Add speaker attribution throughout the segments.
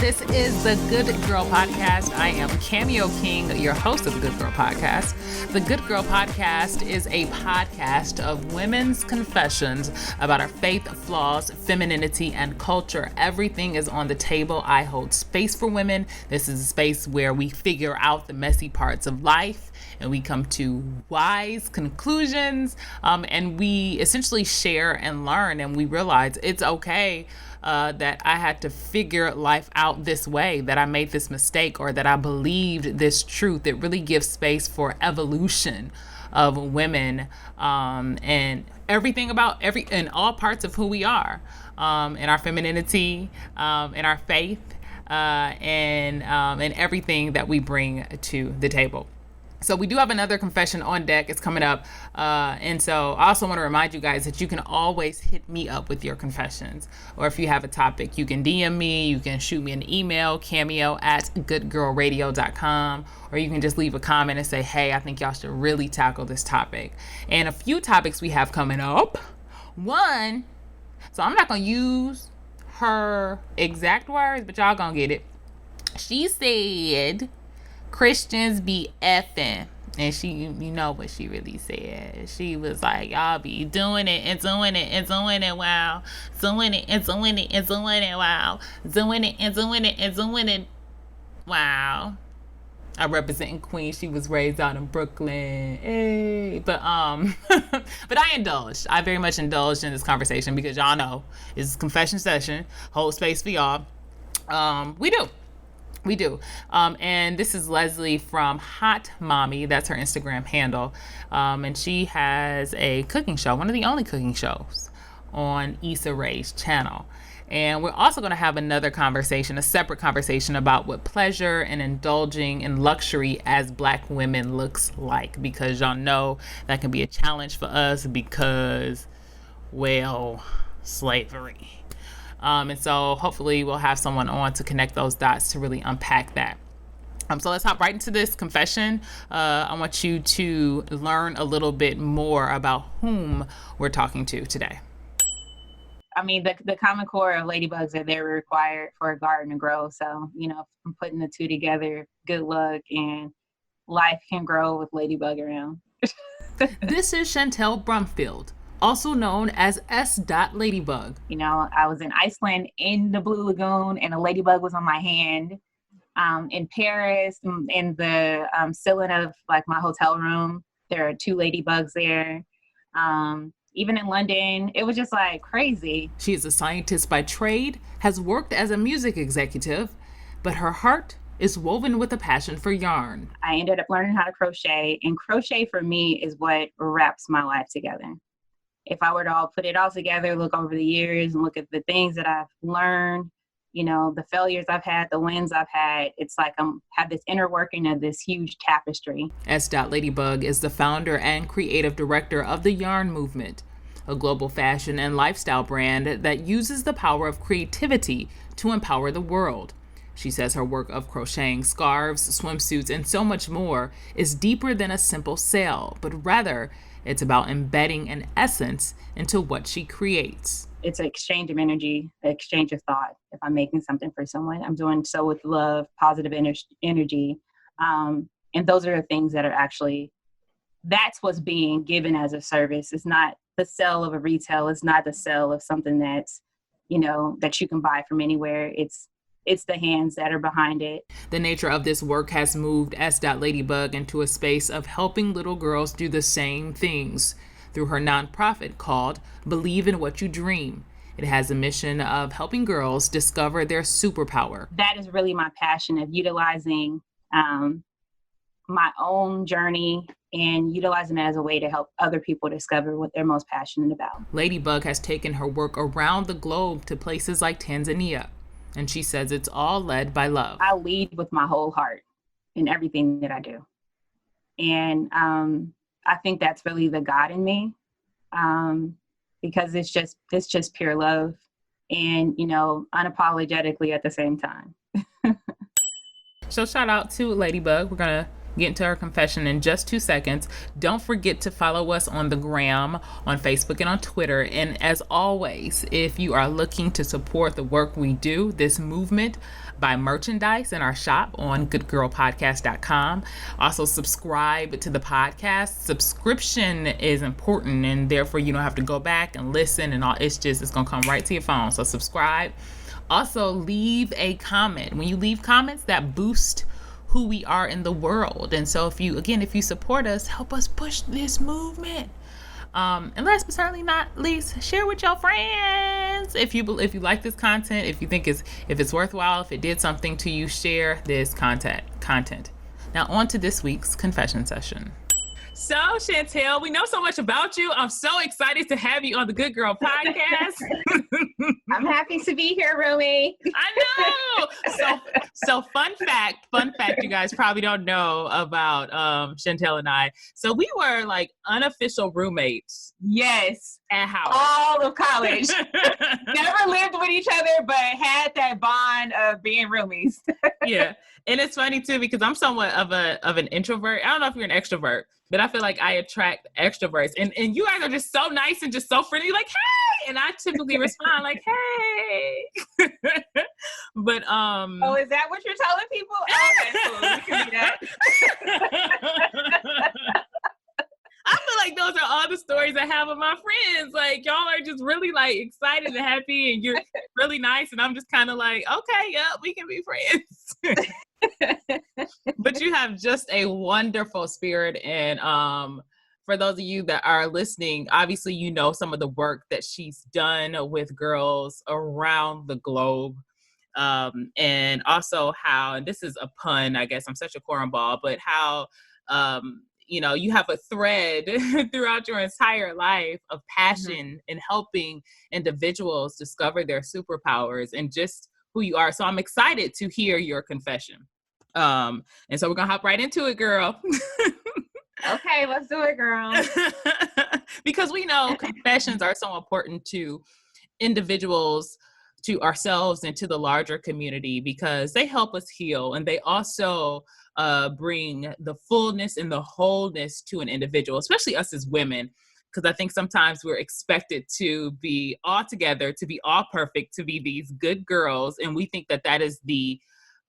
Speaker 1: This is the Good Girl Podcast. I am Cameo King, your host of the Good Girl Podcast. The Good Girl Podcast is a podcast of women's confessions about our faith, flaws, femininity, and culture. Everything is on the table. I hold space for women. This is a space where we figure out the messy parts of life and we come to wise conclusions, and we essentially share and learn, and we realize it's okay that I had to figure life out this way, that I made this mistake, or that I believed this truth. It really gives space for evolution of women, and everything about in all parts of who we are, in our femininity, in our faith, and everything that we bring to the table. So we do have another confession on deck. It's coming up. And so I also want to remind you guys that you can always hit me up with your confessions. Or if you have a topic, you can DM me, you can shoot me an email, cameo@goodgirlradio.com, or you can just leave a comment and say, hey, I think y'all should really tackle this topic. And a few topics we have coming up. One, so I'm not going to use her exact words, but y'all going to get it. She said Christians be effing, and she, you know what she really said. She was like, y'all be doing it and doing it and doing it, wow, doing it and doing it and doing it, wow, doing it and doing it and doing it, wow. I representing Queens. She was raised out in Brooklyn. Hey. But but I indulged. I very much indulged in this conversation because y'all know it's confession session. Hold space for y'all. We do. And this is Leslie from Hot Mommy. That's her Instagram handle. And she has a cooking show, one of the only cooking shows on Issa Rae's channel. And we're also going to have another conversation, a separate conversation about what pleasure and indulging in luxury as Black women looks like. Because y'all know that can be a challenge for us because, well, slavery. And so hopefully we'll have someone on to connect those dots to really unpack that. So let's hop right into this confession. I want you to learn a little bit more about whom we're talking to today.
Speaker 2: I mean, the common core of ladybugs are they're required for a garden to grow. So, you know, I'm putting the two together, good luck, and life can grow with ladybug around.
Speaker 1: This is Chantel Brumfield, also known as S.Ladybug.
Speaker 2: You know, I was in Iceland in the Blue Lagoon and a ladybug was on my hand. In Paris, in the ceiling of like my hotel room, there are two ladybugs there. Even in London, it was just like crazy.
Speaker 1: She is a scientist by trade, has worked as a music executive, but her heart is woven with a passion for yarn.
Speaker 2: I ended up learning how to crochet, and crochet for me is what wraps my life together. If I were to put it all together, look over the years and look at the things that I've learned, you know, the failures I've had, the wins I've had, it's like I have this inner working of this huge tapestry.
Speaker 1: S.Ladybug is the founder and creative director of the Yarn Movement, a global fashion and lifestyle brand that uses the power of creativity to empower the world. She says her work of crocheting scarves, swimsuits, and so much more is deeper than a simple sale, but rather it's about embedding an essence into what she creates.
Speaker 2: It's an exchange of energy, an exchange of thought. If I'm making something for someone, I'm doing so with love, positive energy. And those are the things that are actually, that's what's being given as a service. It's not the sale of a retail. It's not the sale of something that's, you know, that you can buy from anywhere. It's the hands that are behind it.
Speaker 1: The nature of this work has moved S.Ladybug into a space of helping little girls do the same things through her nonprofit called Believe in What You Dream. It has a mission of helping girls discover their superpower.
Speaker 2: That is really my passion, of utilizing my own journey and utilizing it as a way to help other people discover what they're most passionate about.
Speaker 1: LadyBug has taken her work around the globe to places like Tanzania, and she says it's all led by love.
Speaker 2: I lead with my whole heart in everything that I do. And I think that's really the God in me, because it's just pure love and, you know, unapologetically at the same time.
Speaker 1: So shout out to LadyBug. We're going to get into her confession in just 2 seconds. Don't forget to follow us on the gram, on Facebook, and on Twitter. And as always, if you are looking to support the work we do, this movement, buy merchandise in our shop on goodgirlpodcast.com. Also, subscribe to the podcast. Subscription is important, and therefore you don't have to go back and listen and all. It's going to come right to your phone. So subscribe. Also, leave a comment. When you leave comments, that boost who we are in the world. And so if you support us, help us push this movement. And last but certainly not least, share with your friends. If you like this content, if you think if it's worthwhile, if it did something to you, share this content. Now on to this week's confession session. So, Chantel, we know so much about you. I'm so excited to have you on the Good Girl podcast.
Speaker 2: I'm happy to be here, Rumi.
Speaker 1: I know. So fun fact, you guys probably don't know about Chantel and I. So we were like unofficial roommates.
Speaker 2: Yes.
Speaker 1: At Howard.
Speaker 2: All of college. Never lived with each other, but had that bond of being roomies.
Speaker 1: Yeah. And it's funny too, because I'm somewhat of an introvert. I don't know if you're an extrovert, but I feel like I attract extroverts. And you guys are just so nice and just so friendly, like, hey! And I typically respond like, hey. But
Speaker 2: oh, is that what you're telling people? Okay, cool. You can do that.
Speaker 1: I feel like those are all the stories I have with my friends. Like, y'all are just really like excited and happy, and you're really nice. And I'm just kind of like, okay, yeah, we can be friends. But you have just a wonderful spirit. And for those of you that are listening, obviously, you know some of the work that she's done with girls around the globe. And also how, and this is a pun, I guess I'm such a cornball, but how, you have a thread throughout your entire life of passion in helping individuals discover their superpowers and just who you are. So I'm excited to hear your confession. And so we're going to hop right into it, girl.
Speaker 2: Okay, let's do it, girl.
Speaker 1: Because we know confessions are so important to individuals, to ourselves, and to the larger community, because they help us heal, and they also bring the fullness and the wholeness to an individual, especially us as women, because I think sometimes we're expected to be all together, to be all perfect, to be these good girls, and we think that is the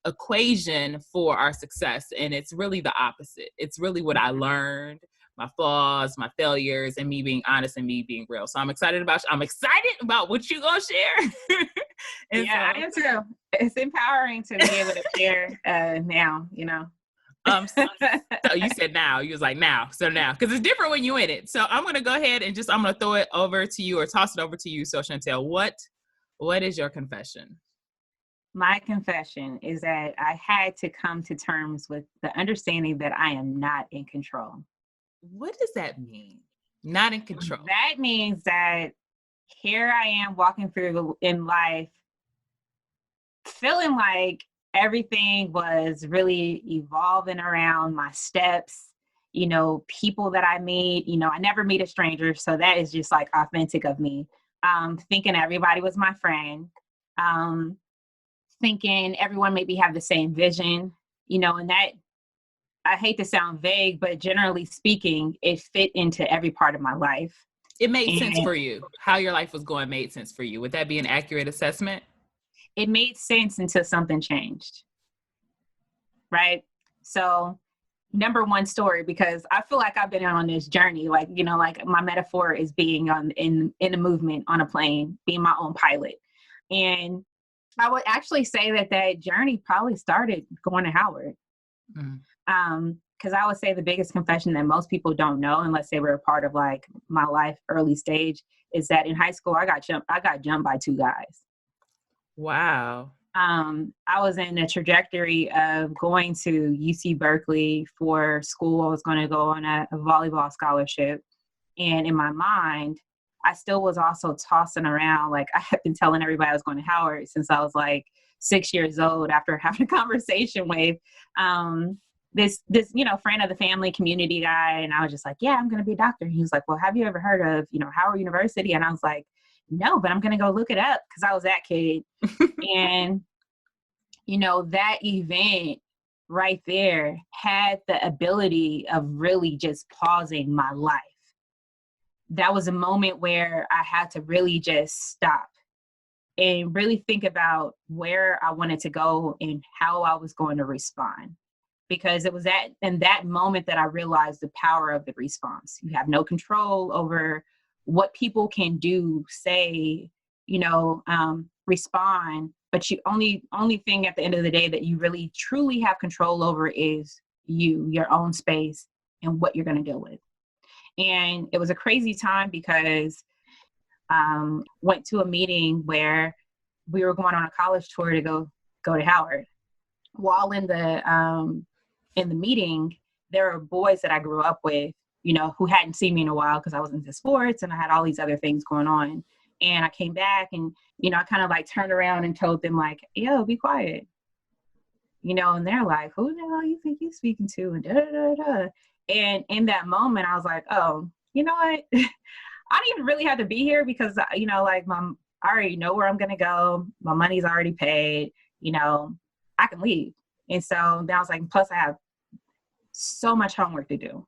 Speaker 1: equation for our success, and it's really the opposite. It's really what I learned, my flaws, my failures, and me being honest and me being real. So I'm excited about what you gonna share.
Speaker 2: Yeah, I am too. It's empowering to be able to share now,
Speaker 1: So you said now. You was like now. So now, because it's different when you in it. So I'm gonna go ahead and I'm gonna throw it over to you, or toss it over to you. So Chantel, what is your confession?
Speaker 2: My confession is that I had to come to terms with the understanding that I am not in control.
Speaker 1: What does that mean? Not in control.
Speaker 2: That means that here I am walking through in life, feeling like everything was really evolving around my steps, people that I meet, I never meet a stranger. So that is just like authentic of me. Thinking everybody was my friend. Thinking everyone maybe have the same vision, and that, I hate to sound vague, but generally speaking, it fit into every part of my life.
Speaker 1: It made sense for you. How your life was going made sense for you. Would that be an accurate assessment?
Speaker 2: It made sense until something changed. Right? So, number one story, because I feel like I've been on this journey, like my metaphor is being in a movement on a plane, being my own pilot. And I would actually say that journey probably started going to Howard. Because I would say the biggest confession that most people don't know, unless they were a part of like my life early stage, is that in high school I got jumped by 2 guys.
Speaker 1: Wow.
Speaker 2: I was in a trajectory of going to UC Berkeley for school. I was going to go on a volleyball scholarship, and in my mind, I still was also tossing around. Like, I had been telling everybody I was going to Howard since I was like 6 years old, after having a conversation with this friend of the family, community guy. And I was just like, yeah, I'm going to be a doctor. And he was like, well, have you ever heard of, Howard University? And I was like, no, but I'm going to go look it up, because I was that kid. And, that event right there had the ability of really just pausing my life. That was a moment where I had to really just stop and really think about where I wanted to go and how I was going to respond. Because it was in that moment that I realized the power of the response. You have no control over what people can do, say, respond, but you only thing at the end of the day that you really truly have control over is your own space and what you're going to deal with. And it was a crazy time because went to a meeting where we were going on a college tour to go to Howard. While in the meeting, there were boys that I grew up with, who hadn't seen me in a while because I was into sports and I had all these other things going on. And I came back and, I kind of like turned around and told them like, yo, be quiet. And they're like, who the hell you think you're speaking to? And da, da, da, da. And in that moment, I was like, oh, you know what? I didn't even really have to be here because, I already know where I'm going to go. My money's already paid, I can leave. And so then I was like, plus I have so much homework to do.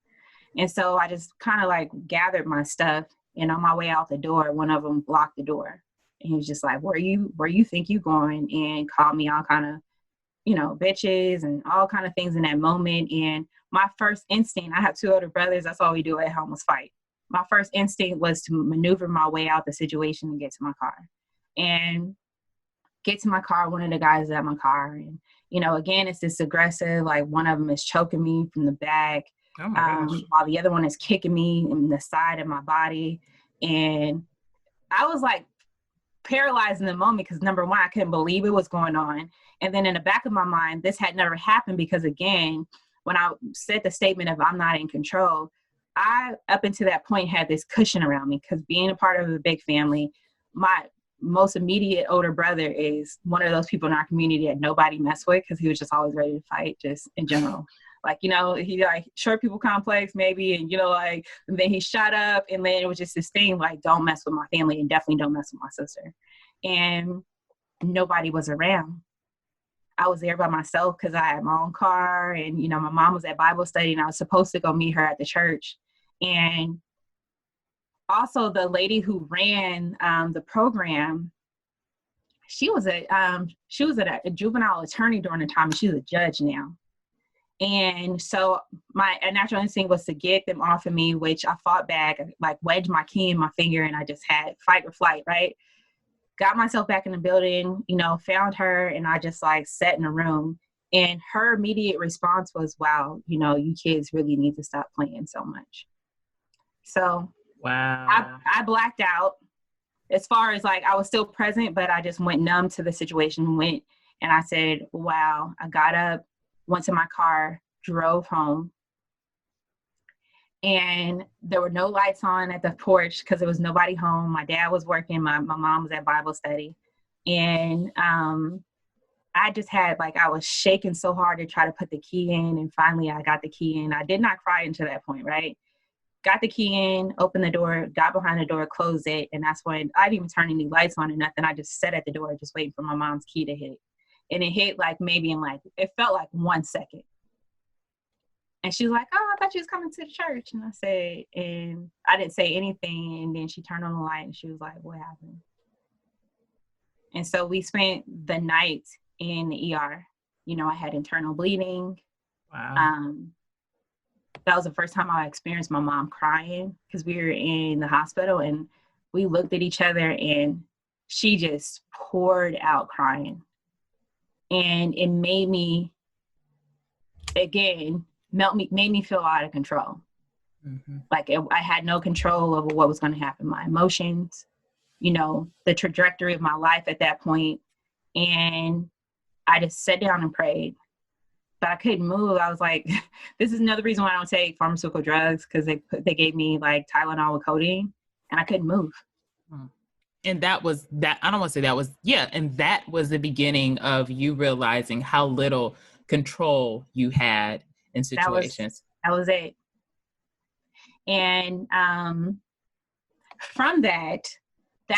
Speaker 2: And so I just kind of like gathered my stuff, and on my way out the door, one of them blocked the door. And he was just like, where you think you going? And called me all kind of, bitches and all kind of things in that moment. And my first instinct, I have two older brothers. That's all we do at home was fight. My first instinct was to maneuver my way out the situation and get to my car. And get to my car, one of the guys is at my car. And, again, it's this aggressive, like one of them is choking me from the back.
Speaker 1: Oh my gosh.
Speaker 2: While the other one is kicking me in the side of my body. And I was like paralyzed in the moment because number one, I couldn't believe it was going on. And then in the back of my mind, this had never happened because again, when I said the statement of I'm not in control, I, up until that point, had this cushion around me because being a part of a big family, my most immediate older brother is one of those people in our community that nobody messed with because he was just always ready to fight just in general. Like, he like short people complex maybe. And, and then he shot up and then it was just this thing like, don't mess with my family and definitely don't mess with my sister. And nobody was around. I was there by myself because I had my own car and, my mom was at Bible study and I was supposed to go meet her at the church. And also the lady who ran the program, she was a juvenile attorney during the time and she's a judge now. And so my natural instinct was to get them off of me, which I fought back, like wedged my key in my finger and I just had fight or flight, right? Got myself back in the building, found her and I just like sat in a room and her immediate response was, wow, you kids really need to stop playing so much. So
Speaker 1: wow,
Speaker 2: I blacked out as far as like, I was still present, but I just went numb to the situation, and I said, wow, I got up, went to my car, drove home. And there were no lights on at the porch because there was nobody home. My dad was working. My mom was at Bible study. And I just had I was shaking so hard to try to put the key in. And finally I got the key in. I did not cry until that point, right? Got the key in, opened the door, got behind the door, closed it. And that's when I didn't even turn any lights on or nothing. I just sat at the door just waiting for my mom's key to hit. And it hit maybe in it felt like 1 second. And she was like, oh, I thought you was coming to the church. And I said, and I didn't say anything. And then she turned on the light and she was like, what happened? And so we spent the night in the ER. I had internal bleeding.
Speaker 1: Wow.
Speaker 2: That was the first time I experienced my mom crying because we were in the hospital and we looked at each other and she just poured out crying. And it made me, again, made me feel out of control. Mm-hmm. I had no control over what was going to happen. My emotions, the trajectory of my life at that point. And I just sat down and prayed. But I couldn't move. I was like, this is another reason why I don't take pharmaceutical drugs because they gave me Tylenol with codeine and I couldn't move.
Speaker 1: And that was that. I don't want to say that was, yeah. And that was the beginning of you realizing how little control you had in situations.
Speaker 2: That was it. And from that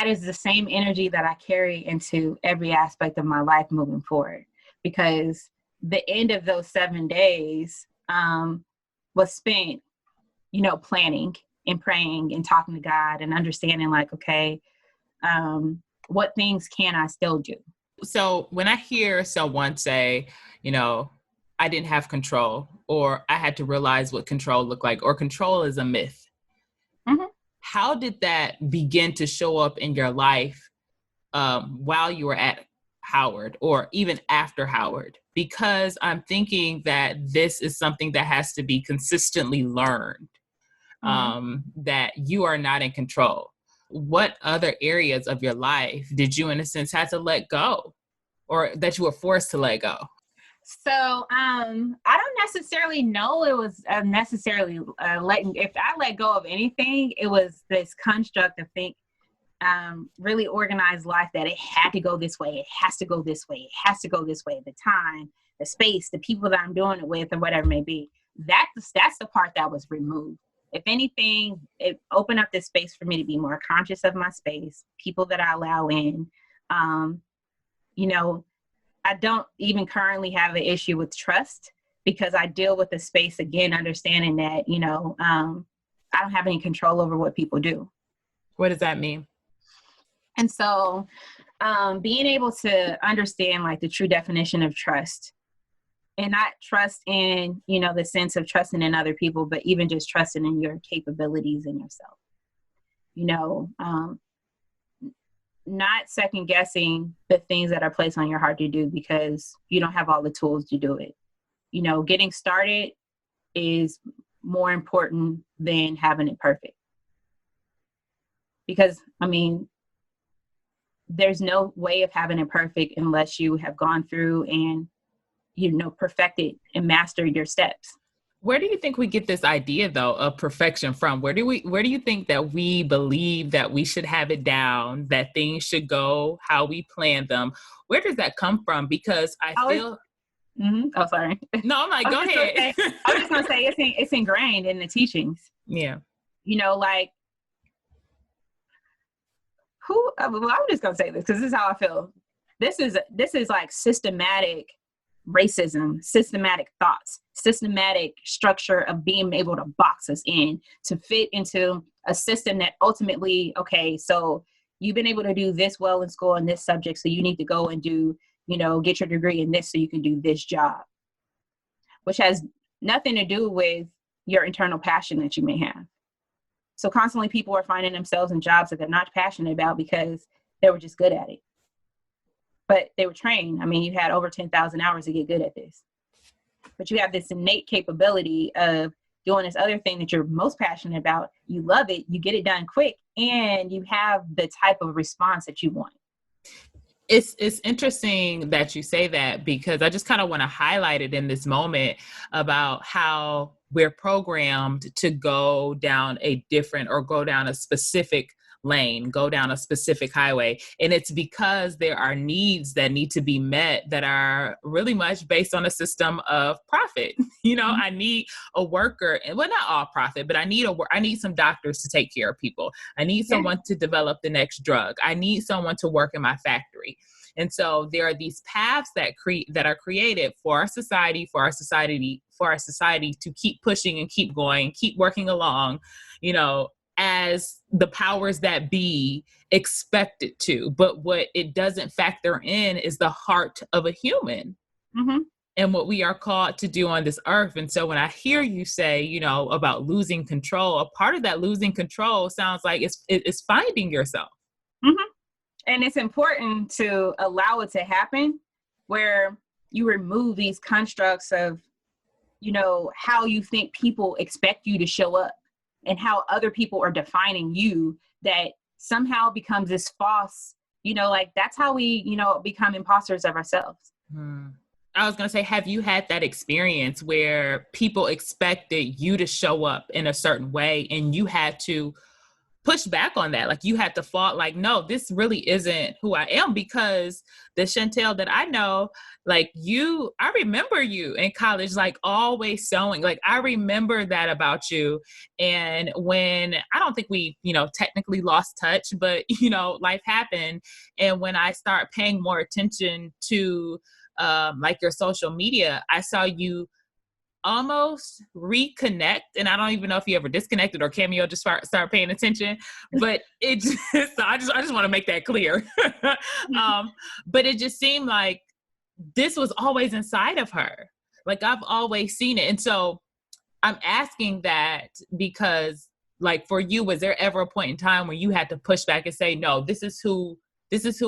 Speaker 2: is the same energy that I carry into every aspect of my life moving forward. Because the end of those 7 days was spent, planning and praying and talking to God and understanding like, okay, what things can I still do?
Speaker 1: So when I hear someone say, I didn't have control, or I had to realize what control looked like, or control is a myth, how did that begin to show up in your life while you were at Howard or even after Howard? Because I'm thinking that this is something that has to be consistently learned, that you are not in control. What other areas of your life did you, in a sense, have to let go, or that you were forced to let go?
Speaker 2: So I don't necessarily know it was necessarily letting. If I let go of anything, it was this construct of really organized life that it had to go this way. It has to go this way. It has to go this way. The time, the space, the people that I'm doing it with, or whatever it may be. That's the part that was removed. If anything, it opened up this space for me to be more conscious of my space, people that I allow in. I don't even currently have an issue with trust because I deal with the space again, understanding that, I don't have any control over what people do.
Speaker 1: What does that mean?
Speaker 2: And so being able to understand like the true definition of trust, and not trust in, the sense of trusting in other people, but even just trusting in your capabilities in yourself, not second guessing the things that are placed on your heart to do because you don't have all the tools to do it. Getting started is more important than having it perfect. Because, there's no way of having it perfect unless you have gone through and, perfected and mastered your steps.
Speaker 1: Where do you think we get this idea, though, of perfection from? Where do you think that we believe that we should have it down, that things should go how we plan them? Where does that come from? Because I feel...
Speaker 2: Oh, sorry.
Speaker 1: No, I'm like, go ahead.
Speaker 2: I was just going to say it's ingrained in the teachings.
Speaker 1: Yeah.
Speaker 2: Like, I'm just going to say this because this is how I feel. This is like systematic racism, systematic thoughts, systematic structure of being able to box us in to fit into a system that ultimately, okay, so you've been able to do this well in school in this subject, so you need to go and do, get your degree in this so you can do this job, which has nothing to do with your internal passion that you may have. So constantly people are finding themselves in jobs that they're not passionate about because they were just good at it. But they were trained. You had over 10,000 hours to get good at this. But you have this innate capability of doing this other thing that you're most passionate about. You love it. You get it done quick. And you have the type of response that you want.
Speaker 1: It's interesting that you say that because I just kind of want to highlight it in this moment about how we're programmed to go down a different or go down a specific lane, go down a specific highway. And it's because there are needs that need to be met that are really much based on a system of profit. I need a worker, and well, not all profit, but I need some doctors to take care of people. I need someone to develop the next drug. I need someone to work in my factory. And so there are these paths that are created for our society to keep pushing and keep going, keep working along, as the powers that be expect it to. But what it doesn't factor in is the heart of a human and what we are called to do on this earth. And so when I hear you say, about losing control, a part of that losing control sounds like it's finding yourself.
Speaker 2: And it's important to allow it to happen where you remove these constructs of, how you think people expect you to show up and how other people are defining you, that somehow becomes this false, that's how we, become imposters of ourselves.
Speaker 1: I was going to say, have you had that experience where people expected you to show up in a certain way and you had to push back on that? Like you had to fall, like, no, this really isn't who I am, because the Chantel that I know, like I remember you in college, like always sewing. Like I remember that about you. And when I don't think we, technically lost touch, but, life happened. And when I start paying more attention to like your social media, I saw you almost reconnect, and I don't even know if you ever disconnected or Cameo just start paying attention, but it just, so I just want to make that clear. But it just seemed like this was always inside of her. Like I've always seen it. And so I'm asking that because like for you, was there ever a point in time where you had to push back and say, no, this is who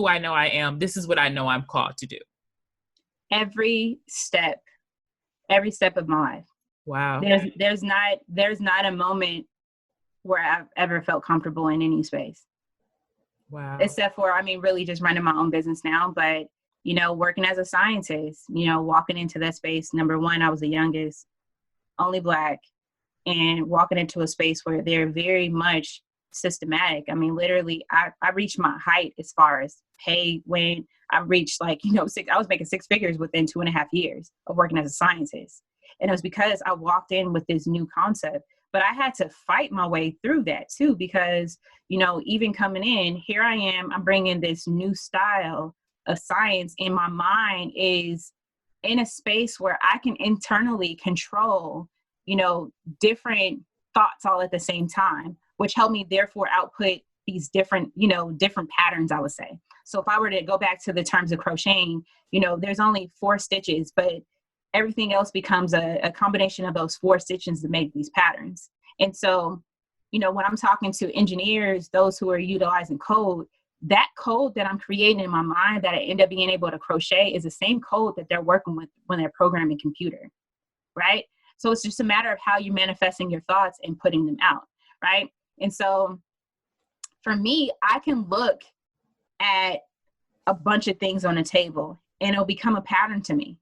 Speaker 1: I know I am. This is what I know I'm called to do.
Speaker 2: Every step of my life.
Speaker 1: Wow.
Speaker 2: There's not a moment where I've ever felt comfortable in any space.
Speaker 1: Wow.
Speaker 2: Except for, I mean, really just running my own business now, but working as a scientist, walking into that space. Number one, I was the youngest, only Black, and walking into a space where they're very much systematic. I mean, literally, I reached my height as far as pay when I reached I was making six figures within 2.5 years of working as a scientist. And it was because I walked in with this new concept, but I had to fight my way through that too, because, even coming in, here I am, I'm bringing this new style of science, and my mind is in a space where I can internally control, different thoughts all at the same time, which help me therefore output these different patterns, I would say. So if I were to go back to the terms of crocheting, there's only 4 stitches, but everything else becomes a combination of those 4 stitches to make these patterns. And so, when I'm talking to engineers, those who are utilizing code, that code that I'm creating in my mind that I end up being able to crochet is the same code that they're working with when they're programming computer, right? So it's just a matter of how you're manifesting your thoughts and putting them out, right? And so for me, I can look at a bunch of things on a table and it'll become a pattern to me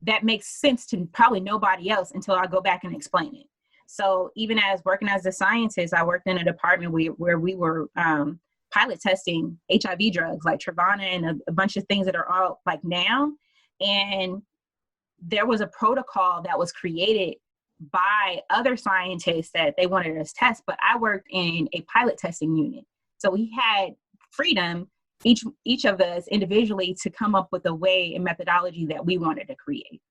Speaker 2: that makes sense to probably nobody else until I go back and explain it. So even as working as a scientist, I worked in a department where we were pilot testing HIV drugs like Truvana and a bunch of things that are all like now. And there was a protocol that was created by other scientists that they wanted us to test, but I worked in a pilot testing unit. So we had freedom, each of us individually, to come up with a way and methodology that we wanted to create.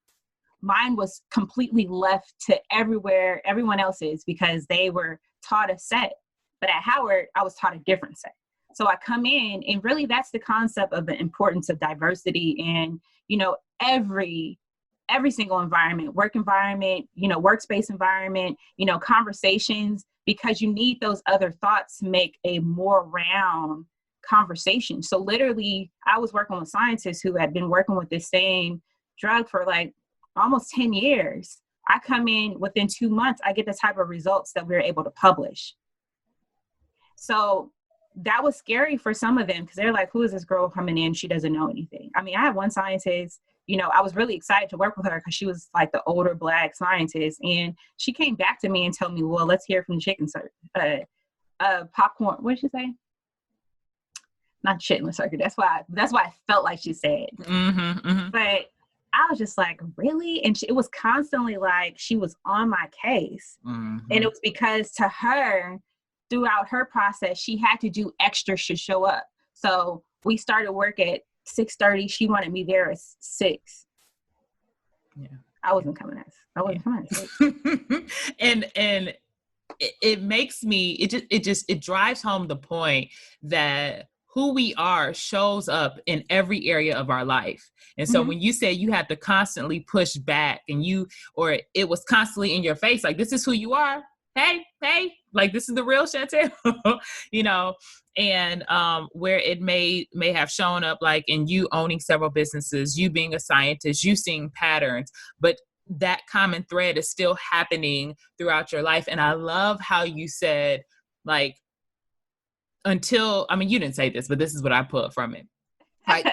Speaker 2: Mine was completely left to everyone else's, because they were taught a set. But at Howard, I was taught a different set. So I come in, and really that's the concept of the importance of diversity and, every single environment, work environment, workspace environment, conversations, because you need those other thoughts to make a more round conversation. So literally, I was working with scientists who had been working with this same drug for like almost 10 years. I come in within 2 months, I get the type of results that we were able to publish. So that was scary for some of them, because they're like, who is this girl coming in? She doesn't know anything. I mean, I had one scientist, I was really excited to work with her because she was like the older Black scientist. And she came back to me and told me, well, let's hear from the chicken circuit. Popcorn, what did she say? Not chicken circuit. That's why I felt like she said.
Speaker 1: Mm-hmm, mm-hmm.
Speaker 2: But I was just like, really? And it was constantly like she was on my case.
Speaker 1: Mm-hmm.
Speaker 2: And it was because to her, throughout her process, she had to do extra to show up. So we started work at 6:30. She wanted me there at 6.
Speaker 1: Yeah,
Speaker 2: I wasn't coming at 6.
Speaker 1: and it makes me, it drives home the point that who we are shows up in every area of our life. And so when you say you have to constantly push back or it was constantly in your face, like, this is who you are. Hey, like, this is the real Chantel, and where it may have shown up like in you owning several businesses, you being a scientist, you seeing patterns, but that common thread is still happening throughout your life. And I love how you said, like, you didn't say this, but this is what I put from it. Like,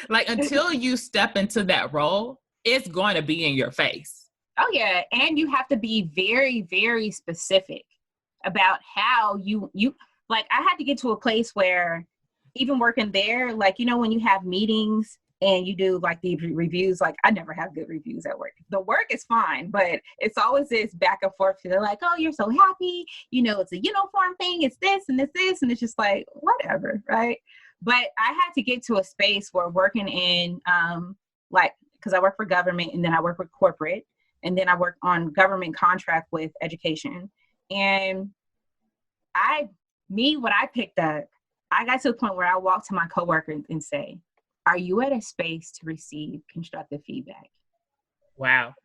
Speaker 1: like until you step into that role, it's going to be in your face.
Speaker 2: Oh yeah. And you have to be very, very specific about how you like, I had to get to a place where even working there, like, when you have meetings and you do like the reviews, like I never have good reviews at work. The work is fine, but it's always this back and forth. They're like, oh, you're so happy. It's a uniform thing. It's this and it's this. And it's just like, whatever. Right. But I had to get to a space where working in like, because I work for government and then I work with corporate and then I work on government contract with education. And what I picked up, I got to the point where I walked to my coworker and say, are you at a space to receive constructive feedback?
Speaker 1: Wow.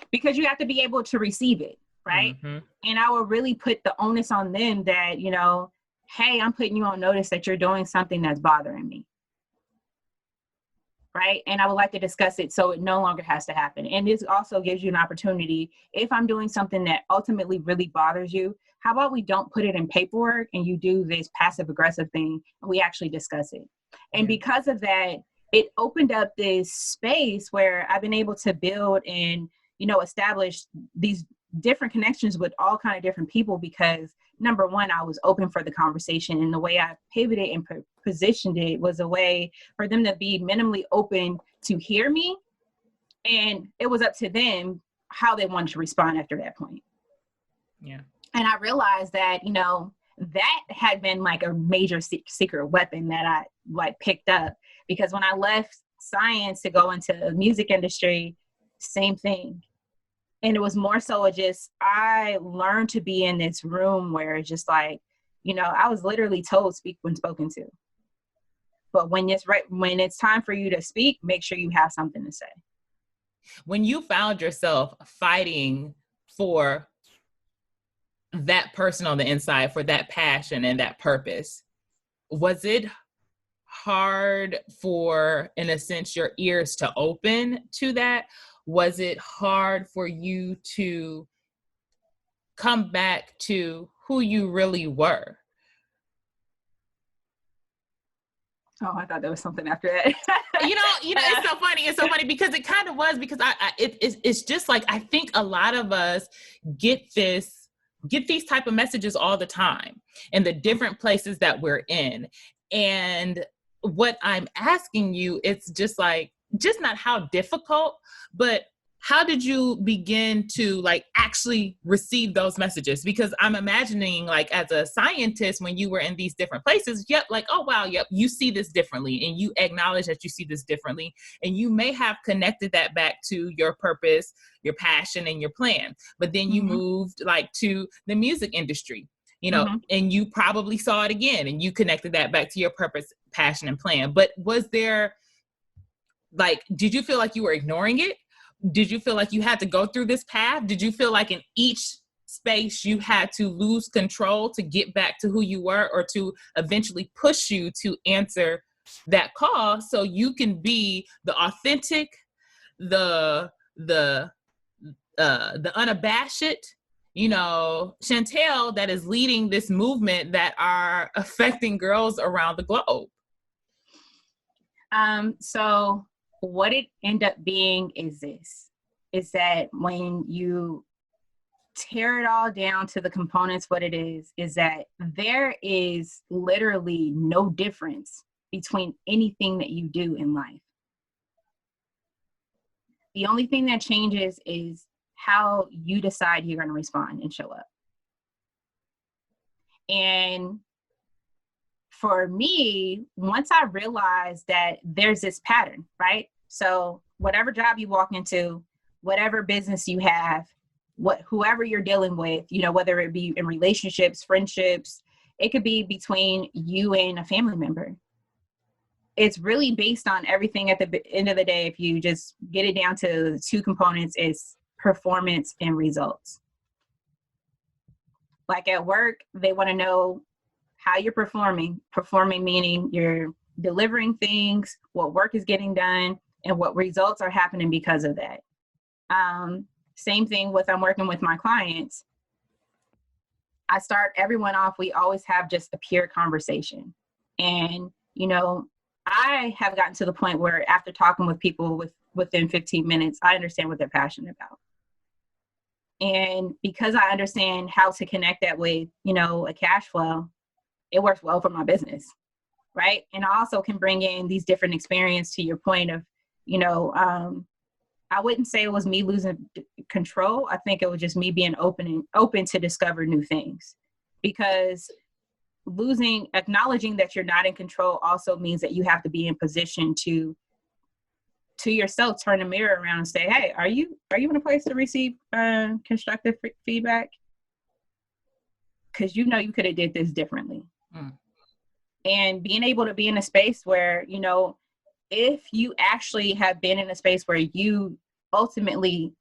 Speaker 2: Because you have to be able to receive it, right?
Speaker 1: Mm-hmm.
Speaker 2: And I will really put the onus on them that, you know, hey, I'm putting you on notice that you're doing something that's bothering me. Right. And I would like to discuss it so it no longer has to happen. And this also gives you an opportunity. If I'm doing something that ultimately really bothers you, how about we don't put it in paperwork and you do this passive aggressive thing and we actually discuss it. And because of that, it opened up this space where I've been able to build and, you know, establish these different connections with all kind of different people because number one, I was open for the conversation, and the way I pivoted and positioned it was a way for them to be minimally open to hear me. And it was up to them how they wanted to respond after that point.
Speaker 1: Yeah.
Speaker 2: And I realized that, you know, that had been like a major secret weapon that I like picked up, because when I left science to go into the music industry, same thing. And it was more so just, I learned to be in this room where it's just like, you know, I was literally told speak when spoken to. But when it's time for you to speak, make sure you have something to say.
Speaker 1: When you found yourself fighting for that person on the inside, for that passion and that purpose, was it hard for, in a sense, your ears to open to that? Was it hard for you to come back to who you really were?
Speaker 2: Oh, I thought there was something after that.
Speaker 1: It's so funny. It's so funny because it kind of was, because it's just like, I think a lot of us get these type of messages all the time in the different places that we're in. And what I'm asking you, it's just like, just not how difficult, but how did you begin to like actually receive those messages? Because I'm imagining, like, as a scientist, when you were in these different places, yep, like, oh wow, yep, you see this differently, and you acknowledge that you see this differently, and you may have connected that back to your purpose, your passion, and your plan. But then you moved like to the music industry, you know, and you probably saw it again, and you connected that back to your purpose, passion, and plan. But was there, like, did you feel like you were ignoring it? Did you feel like you had to go through this path? Did you feel like in each space you had to lose control to get back to who you were, or to eventually push you to answer that call so you can be the authentic, the unabashed, you know, Chantel that is leading this movement that are affecting girls around the globe?
Speaker 2: So what it ended up being is that when you tear it all down to the components, what it is that there is literally no difference between anything that you do in life. The only thing that changes is how you decide you're going to respond and show up. And for me, once I realized that there's this pattern, right? So whatever job you walk into, whatever business you have, whoever you're dealing with, you know, whether it be in relationships, friendships, it could be between you and a family member. It's really based on everything at the end of the day. If you just get it down to two components, it's performance and results. Like at work, they want to know how you're performing meaning you're delivering things, what work is getting done, and what results are happening because of that. Same thing with, I'm working with my clients. I start everyone off, we always have just a pure conversation. And, you know, I have gotten to the point where after talking with people within 15 minutes, I understand what they're passionate about. And because I understand how to connect that with, you know, a cash flow, it works well for my business, right? And I also can bring in these different experience to your point of, you know, I wouldn't say it was me losing control. I think it was just me being open to discover new things. Because acknowledging that you're not in control also means that you have to be in position to yourself, turn the mirror around and say, hey, are you in a place to receive constructive feedback? Because you know you could have did this differently. And being able to be in a space where, you know, if you actually have been in a space where you ultimately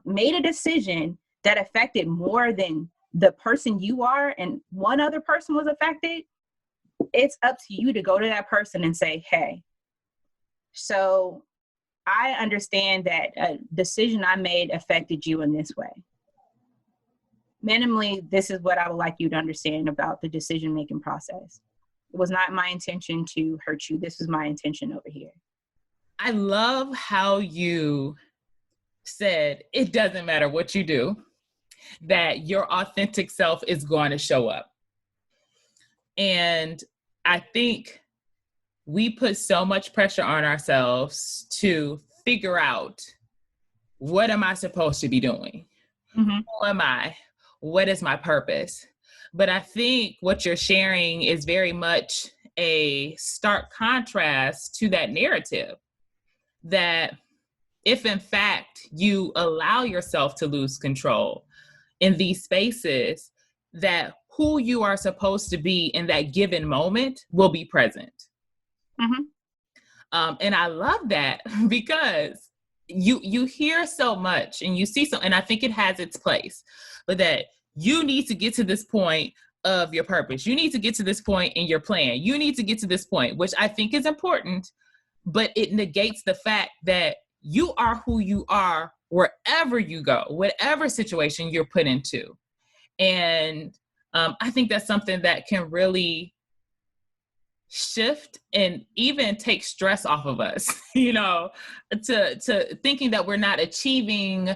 Speaker 2: made a decision that affected more than the person you are, and one other person was affected, it's up to you to go to that person and say, hey, so I understand that a decision I made affected you in this way. Minimally, this is what I would like you to understand about the decision-making process. It was not my intention to hurt you. This was my intention over here.
Speaker 1: I love how you said, it doesn't matter what you do, that your authentic self is going to show up. And I think we put so much pressure on ourselves to figure out, what am I supposed to be doing?
Speaker 2: Mm-hmm.
Speaker 1: Who am I? What is my purpose? But I think what you're sharing is very much a stark contrast to that narrative, that if in fact you allow yourself to lose control in these spaces, that who you are supposed to be in that given moment will be present.
Speaker 2: Mm-hmm.
Speaker 1: And I love that, because you hear so much and you see so, and I think it has its place, but that you need to get to this point of your purpose. You need to get to this point in your plan. You need to get to this point, which I think is important, but it negates the fact that you are who you are wherever you go, whatever situation you're put into. And I think that's something that can really shift and even take stress off of us, you know, to thinking that we're not achieving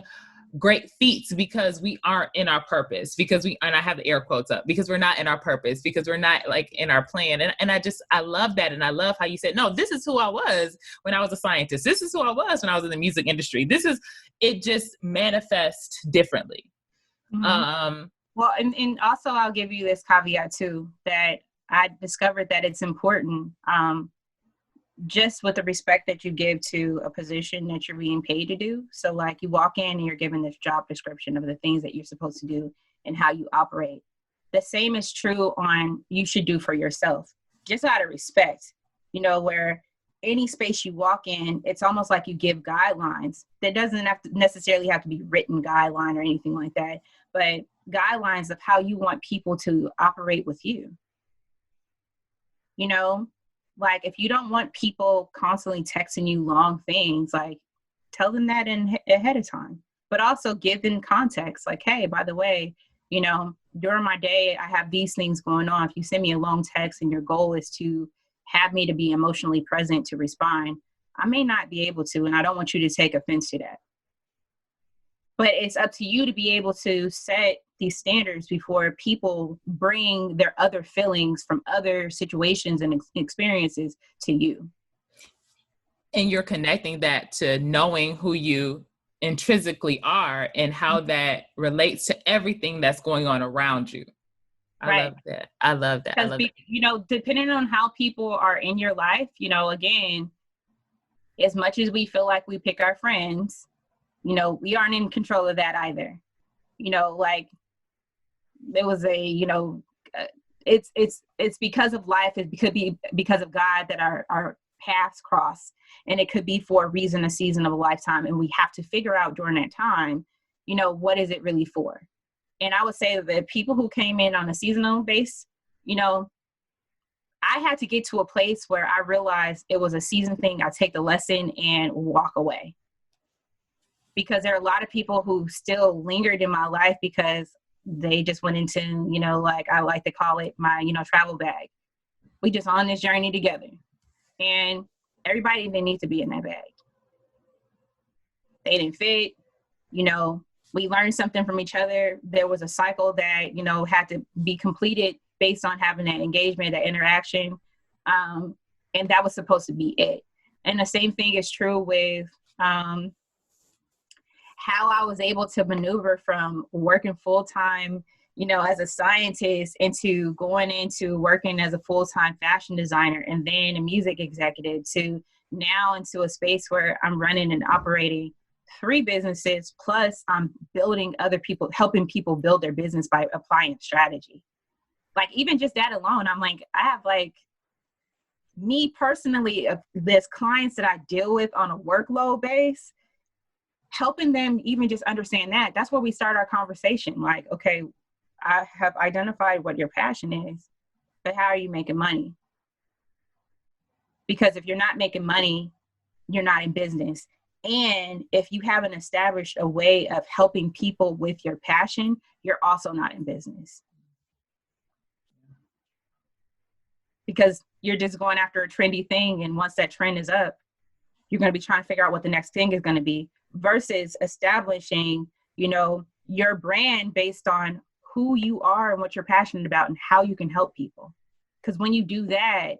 Speaker 1: great feats because we aren't in our purpose, and I have the air quotes up, because we're not in our purpose, because we're not like in our plan. And I love that. And I love how you said, no, this is who I was when I was a scientist. This is who I was when I was in the music industry. It just manifests differently.
Speaker 2: Mm-hmm. Well, and also I'll give you this caveat too, that I discovered that it's important, just with the respect that you give to a position that you're being paid to do. So like you walk in and you're given this job description of the things that you're supposed to do and how you operate. The same is true you should do for yourself, just out of respect, you know, where any space you walk in, it's almost like you give guidelines. That doesn't necessarily have to be written guideline or anything like that, but guidelines of how you want people to operate with you. You know, like if you don't want people constantly texting you long things, like tell them that ahead of time, but also give them context. Like, hey, by the way, you know, during my day, I have these things going on. If you send me a long text and your goal is to have me to be emotionally present to respond, I may not be able to, and I don't want you to take offense to that. But it's up to you to be able to set these standards before people bring their other feelings from other situations and experiences to you.
Speaker 1: And you're connecting that to knowing who you intrinsically are and how that relates to everything that's going on around you. I love that. I love that.
Speaker 2: Because, you know, depending on how people are in your life, you know, again, as much as we feel like we pick our friends, you know, we aren't in control of that either. You know, like there was it's because of life. It could be because of God that our paths cross, and it could be for a reason, a season of a lifetime. And we have to figure out during that time, you know, what is it really for? And I would say that the people who came in on a seasonal base, you know, I had to get to a place where I realized it was a season thing. I take the lesson and walk away. Because there are a lot of people who still lingered in my life because they just went into, you know, like I like to call it my, you know, travel bag. We just on this journey together. And everybody didn't need to be in that bag. They didn't fit, you know, we learned something from each other. There was a cycle that, you know, had to be completed based on having that engagement, that interaction. And that was supposed to be it. And the same thing is true with, how I was able to maneuver from working full-time as a scientist into going into working as a full-time fashion designer and then a music executive to now into a space where I'm running and operating 3 businesses, plus I'm building other people, helping people build their business by applying strategy. Like even just that alone, I'm like, I have like me personally, there's clients that I deal with on a workload base, helping them even just understand that. That's where we start our conversation. Like, okay, I have identified what your passion is, but how are you making money? Because if you're not making money, you're not in business. And if you haven't established a way of helping people with your passion, you're also not in business. Because you're just going after a trendy thing. And once that trend is up, you're going to be trying to figure out what the next thing is going to be versus establishing, your brand based on who you are and what you're passionate about and how you can help people. Because when you do that,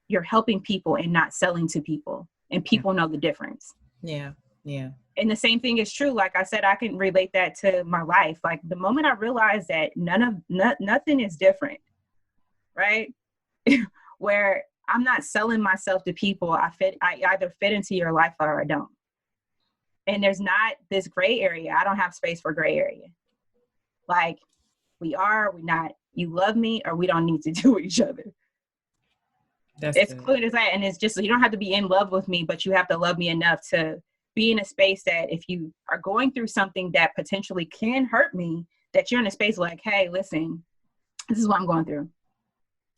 Speaker 2: you're helping people and not selling to people. And people know the difference.
Speaker 1: Yeah. Yeah.
Speaker 2: And the same thing is true. Like I said, I can relate that to my life. Like the moment I realized that nothing is different, right? Where I'm not selling myself to people. I either fit into your life or I don't. And there's not this gray area. I don't have space for gray area. Like we not, you love me or we don't need to do each other. It's clear as that. And it's just, you don't have to be in love with me, but you have to love me enough to be in a space that if you are going through something that potentially can hurt me, that you're in a space like, hey, listen, this is what I'm going through.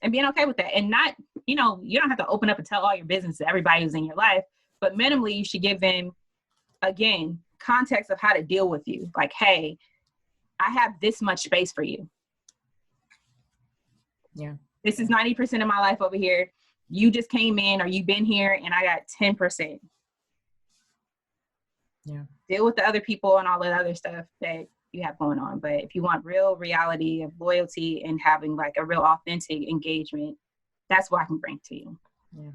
Speaker 2: And being okay with that. And not, you don't have to open up and tell all your business to everybody who's in your life, but minimally you should give them, again, context of how to deal with you. Like, hey, I have this much space for you.
Speaker 1: Yeah.
Speaker 2: This is 90% of my life over here. You just came in or you've been here and I got 10%.
Speaker 1: Yeah.
Speaker 2: Deal with the other people and all that other stuff that you have going on. But if you want real reality of loyalty and having like a real authentic engagement, that's what I can bring to you.
Speaker 1: Yeah.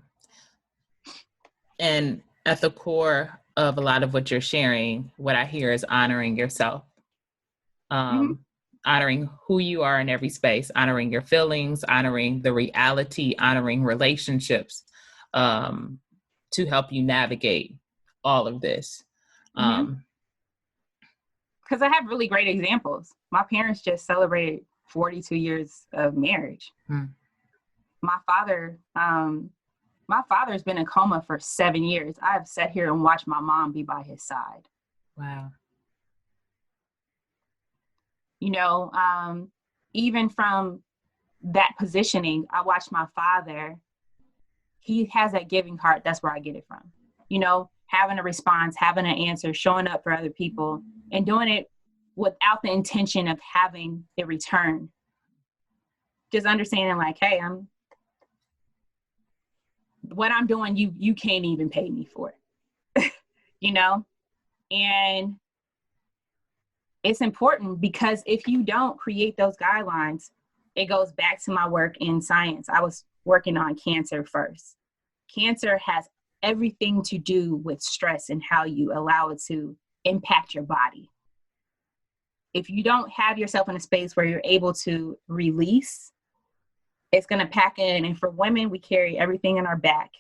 Speaker 1: And at the core of a lot of what you're sharing, what I hear is honoring yourself. Honoring who you are in every space, honoring your feelings, honoring the reality, honoring relationships, to help you navigate all of this.
Speaker 2: Because I have really great examples. My parents just celebrated 42 years of marriage. My father's been in coma for 7 years. I have sat here and watched my mom be by his side.
Speaker 1: Wow.
Speaker 2: Even from that positioning, I watched my father. He has that giving heart. That's where I get it from. Having a response, having an answer, showing up for other people, and doing it without the intention of having a return. Just understanding like, hey, what I'm doing, you can't even pay me for it. And it's important because if you don't create those guidelines, it goes back to my work in science. I was working on cancer first. Cancer has everything to do with stress and how you allow it to impact your body. If you don't have yourself in a space where you're able to release, it's going to pack in. And for women, we carry everything in our back.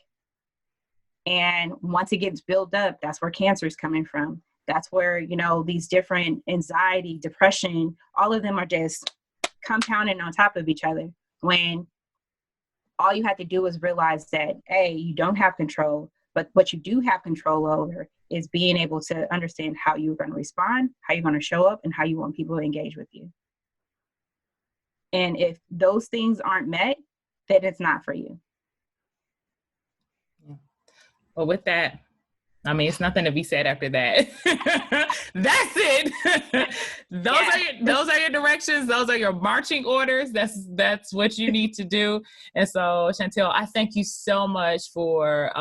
Speaker 2: And once it gets built up, that's where cancer is coming from. That's where, these different anxiety, depression, all of them are just compounding on top of each other. When all you have to do is realize that, A, you don't have control, but what you do have control over is being able to understand how you're going to respond, how you're going to show up, and how you want people to engage with you. And if those things aren't met, then it's not for you.
Speaker 1: Yeah. Well, with that, it's nothing to be said after that. That's it. Those are your directions. Those are your marching orders. That's what you need to do. And so, Chantel, I thank you so much for,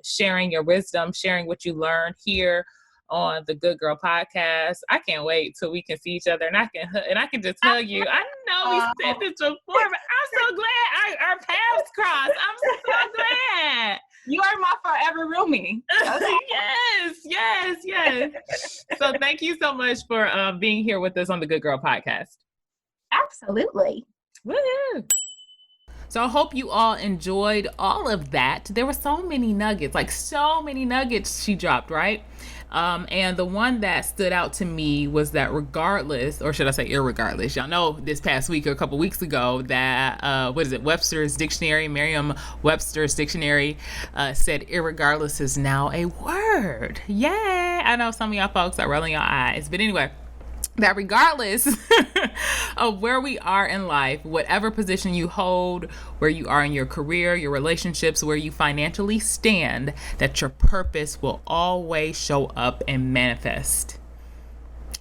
Speaker 1: sharing your wisdom, sharing what you learned here on the Good Girl podcast. I can't wait till we can see each other and I can just hug you. I know we said this before, but I'm so glad our paths crossed. I'm so glad.
Speaker 2: You are my forever roomie. Okay.
Speaker 1: Yes. So thank you so much for being here with us on the Good Girl Podcast.
Speaker 2: Absolutely.
Speaker 1: Woo-hoo. So I hope you all enjoyed all of that. There were so many nuggets she dropped, right? And the one that stood out to me was that regardless, or should I say irregardless, y'all know this past week or a couple weeks ago that, Merriam-Webster's dictionary said irregardless is now a word. Yay! I know some of y'all folks are rolling your eyes. But anyway, that regardless of where we are in life, whatever position you hold, where you are in your career, your relationships, where you financially stand, that your purpose will always show up and manifest.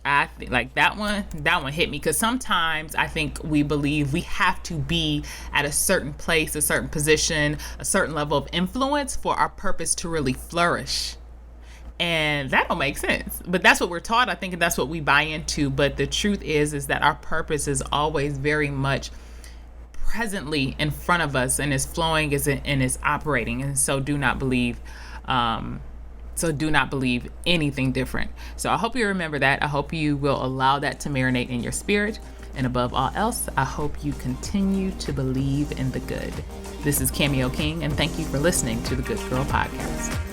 Speaker 1: I think like that one hit me, because sometimes I think we believe we have to be at a certain place, a certain position, a certain level of influence for our purpose to really flourish. And that don't make sense, but that's what we're taught, I think, and that's what we buy into. But the truth is that our purpose is always very much presently in front of us and is flowing and is operating. And so do not believe anything different. So I hope you remember that. I hope you will allow that to marinate in your spirit. And above all else, I hope you continue to believe in the good. This is Cameo King, and thank you for listening to the Good Girl Podcast.